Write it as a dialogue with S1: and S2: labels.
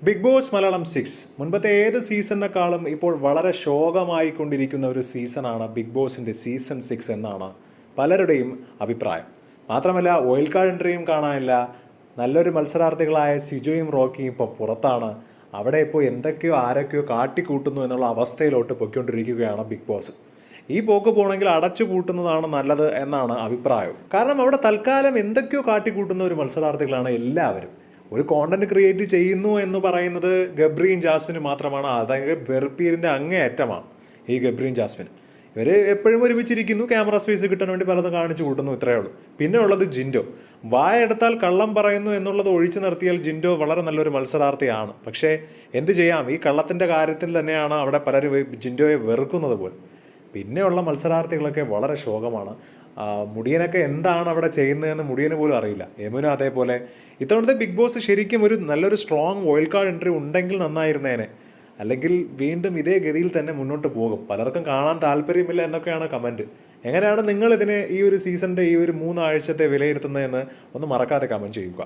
S1: Big boss Malayalam 6 മുൻപത്തെ ഏത് സീസണിനെക്കാളും ഇപ്പോൾ വളരെ ശോകമായിക്കൊണ്ടിരിക്കുന്ന ഒരു സീസണാണ് ബിഗ് ബോസിൻ്റെ സീസൺ 6 എന്നാണ് പലരുടെയും അഭിപ്രായം. മാത്രമല്ല ഓയിൽ കാർഡ് എൻട്രിയും കാണാനില്ല. നല്ലൊരു മത്സരാർത്ഥികളായ സിജോയും റോക്കിയും ഇപ്പോൾ പുറത്താണ്. അവിടെ ഇപ്പോൾ എന്തൊക്കെയോ ആരൊക്കെയോ കാട്ടിക്കൂട്ടുന്നു എന്നുള്ള അവസ്ഥയിലോട്ട് പൊയ്ക്കൊണ്ടിരിക്കുകയാണ് ബിഗ് ബോസ്. ഈ പോക്ക് പോകണമെങ്കിൽ അടച്ചു പൂട്ടുന്നതാണ് നല്ലത് എന്നാണ് അഭിപ്രായം. കാരണം അവിടെ തൽക്കാലം എന്തൊക്കെയോ കാട്ടിക്കൂട്ടുന്ന ഒരു മത്സരാർത്ഥികളാണ് എല്ലാവരും. ഒരു കോണ്ടന്റ് ക്രിയേറ്റ് ചെയ്യുന്നു എന്ന് പറയുന്നത് ഗബ്രിയും ജാസ്മിനും മാത്രമാണ്. അതായത് വെറുപ്പീരിൻ്റെ അങ്ങേയറ്റമാണ് ഈ ഗബ്രിയും ജാസ്മിനും. ഇവർ എപ്പോഴും ഒരുമിച്ചിരിക്കുന്നു, ക്യാമറ സ്പേസ് കിട്ടാൻ വേണ്ടി പലതും കാണിച്ചു കൂട്ടുന്നു, ഇത്രയേ ഉള്ളൂ. പിന്നെ ഉള്ളത് ജിൻഡോ. വായെടുത്താൽ കള്ളം പറയുന്നു എന്നുള്ളത് ഒഴിച്ചു നിർത്തിയാൽ ജിൻഡോ വളരെ നല്ലൊരു മത്സരാർത്ഥിയാണ്. പക്ഷേ എന്ത് ചെയ്യാം, ഈ കള്ളത്തിൻ്റെ കാര്യത്തിൽ തന്നെയാണ് അവിടെ പലരും ജിൻഡോയെ വെറുക്കുന്നത് പോലും. പിന്നെയുള്ള മത്സരാർത്ഥികളൊക്കെ വളരെ ശോകമാണ്. മുടിയനൊക്കെ എന്താണ് അവിടെ ചെയ്യുന്നതെന്ന് മുടിയന് പോലും അറിയില്ല. യമുന അതേപോലെ. ഇത്തവണത്തെ ബിഗ് ബോസ് ശരിക്കും ഒരു നല്ലൊരു സ്ട്രോങ് വൈൽഡ് കാർഡ് എൻട്രി ഉണ്ടെങ്കിൽ നന്നായിരുന്നേനെ. അല്ലെങ്കിൽ വീണ്ടും ഇതേ ഗതിയിൽ തന്നെ മുന്നോട്ട് പോകും. പലർക്കും കാണാൻ താല്പര്യമില്ല എന്നൊക്കെയാണ് കമൻറ്റ്. എങ്ങനെയാണ് നിങ്ങൾ ഇതിനെ ഈ ഒരു സീസണിൻ്റെ ഈ ഒരു 3 ആഴ്ചത്തെ വിലയിരുത്തുന്നതെന്ന് ഒന്ന് മറക്കാതെ കമൻറ്റ് ചെയ്യുക.